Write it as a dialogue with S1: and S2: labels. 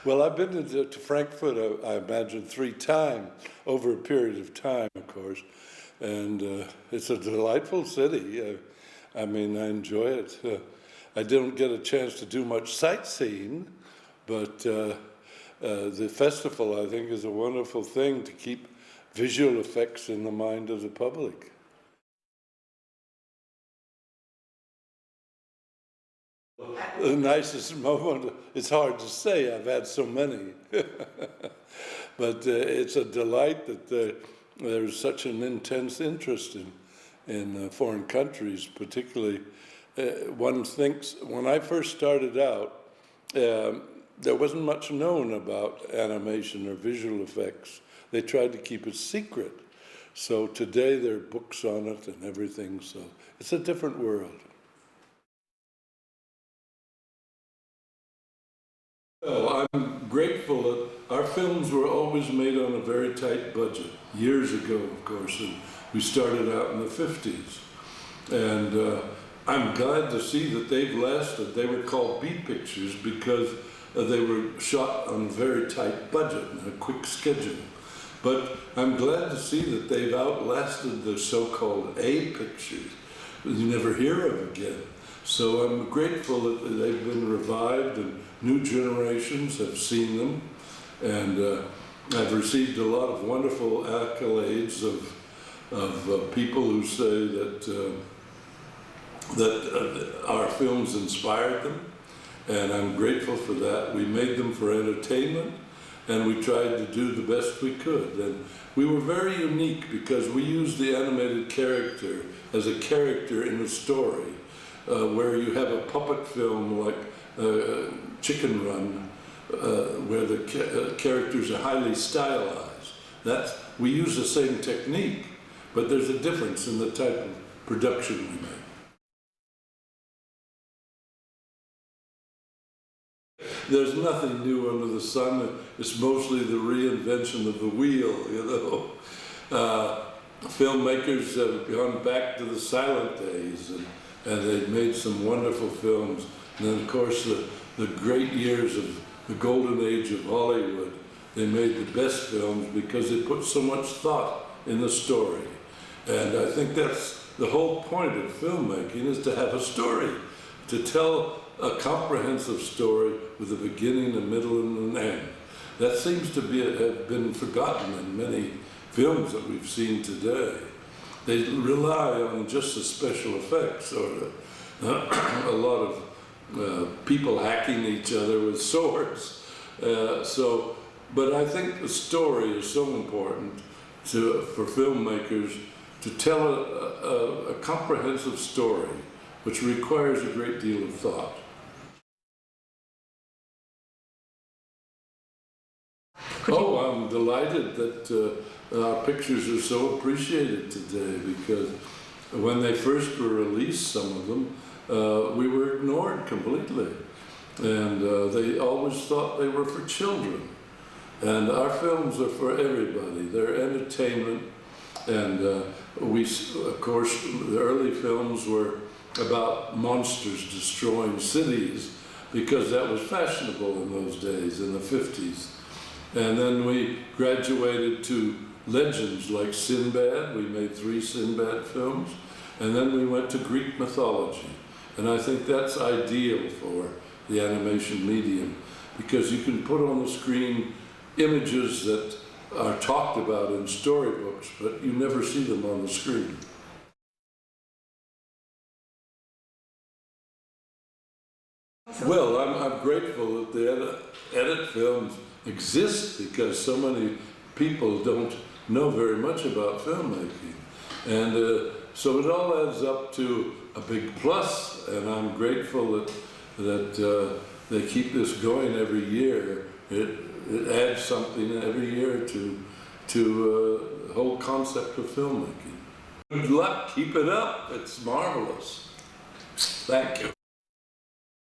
S1: Well, I've been to Frankfurt, I imagine, 3 times over a period of time, of course, and it's a delightful city. I mean, I enjoy it. I didn't get a chance to do much sightseeing, but the festival, I think, is a wonderful thing to keep visual effects in the mind of the public. The nicest moment, it's hard to say, I've had so many. But it's a delight that there's such an intense interest in foreign countries, particularly. One thinks, when I first started out, there wasn't much known about animation or visual effects. They tried to keep it secret. So today there are books on it and everything, so it's a different world. Well, I'm grateful that our films were always made on a very tight budget, years ago, of course, and we started out in the 50s. And I'm glad to see that they've lasted. They were called B pictures because they were shot on a very tight budget and a quick schedule. But I'm glad to see that they've outlasted the so-called A pictures that you never hear of again. So I'm grateful that they've been revived and new generations have seen them. And I've received a lot of wonderful accolades of people who say that our films inspired them. And I'm grateful for that. We made them for entertainment, and we tried to do the best we could. And we were very unique because we used the animated character as a character in a story, where you have a puppet film like Chicken Run, where the characters are highly stylized. We use the same technique, but there's a difference in the type of production we make. There's nothing new under the sun. It's mostly the reinvention of the wheel, you know. Filmmakers have gone back to the silent days, and they've made some wonderful films. And then, of course, the great years of the golden age of Hollywood, they made the best films because they put so much thought in the story. And I think that's the whole point of filmmaking, is to have a story, to tell a comprehensive story with a beginning, a middle, and an end. That seems to have been forgotten in many films that we've seen today. They rely on just the special effects, or a lot of people hacking each other with swords. But I think the story is so important for filmmakers to tell a comprehensive story, which requires a great deal of thought. Oh, I'm delighted that our pictures are so appreciated today, because when they first were released, some of them, we were ignored completely. And they always thought they were for children. And our films are for everybody. They're entertainment. And of course, the early films were about monsters destroying cities, because that was fashionable in those days, in the 50s. And then we graduated to legends like Sinbad. We made 3 Sinbad films. And then we went to Greek mythology. And I think that's ideal for the animation medium, because you can put on the screen images that are talked about in storybooks, but you never see them on the screen. Well, I'm grateful that the edit films exist, because so many people don't know very much about filmmaking. And so it all adds up to a big plus, and I'm grateful that they keep this going every year. It adds something every year to the whole concept of filmmaking. Good luck, keep it up, it's marvelous. Thank you.